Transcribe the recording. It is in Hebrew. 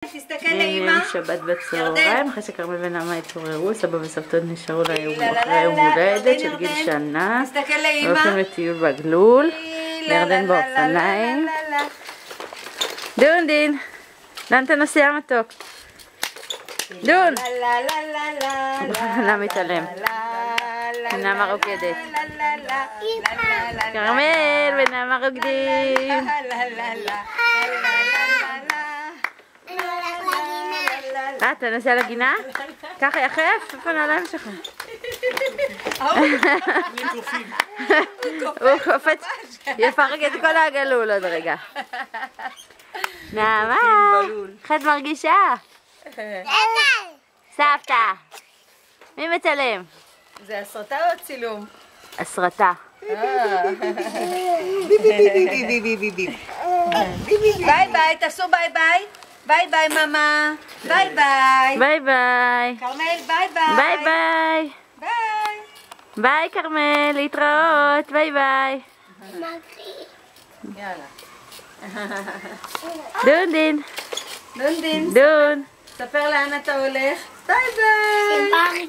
תסתכל לאמא. שבת בצהריים, אחרי שכרמל ונעמה התעוררו, סבא וסבתות נשארו אחרי יום הולדת של גיל שנה. תסתכל לאמא. הולכים לטיול בגלול, לירדן באופניים. דון דין, לאן אתה נוסע המתוק? דון! נעמה מתעלם. נעמה רוקדת. כרמל ונעמה רוקדים. אתה נוסע לגינה? ככה יחף? איפה נעליים שלך? הוא קופץ, יפרק את כל הגלול עוד רגע. נעמה, איך את מרגישה? סבתא, מי מצלם? זה הסרטה או הצילום? הסרטה. ביי ביי, תעשו ביי ביי. ביי ביי מאמה. ביי ביי. ביי ביי. כרמל ביי ביי. ביי ביי. ביי. ביי כרמל, להתראות. ביי ביי. יאללה. דון דין. דון דין. דון. ספר לאן אתה הולך. ביי ביי.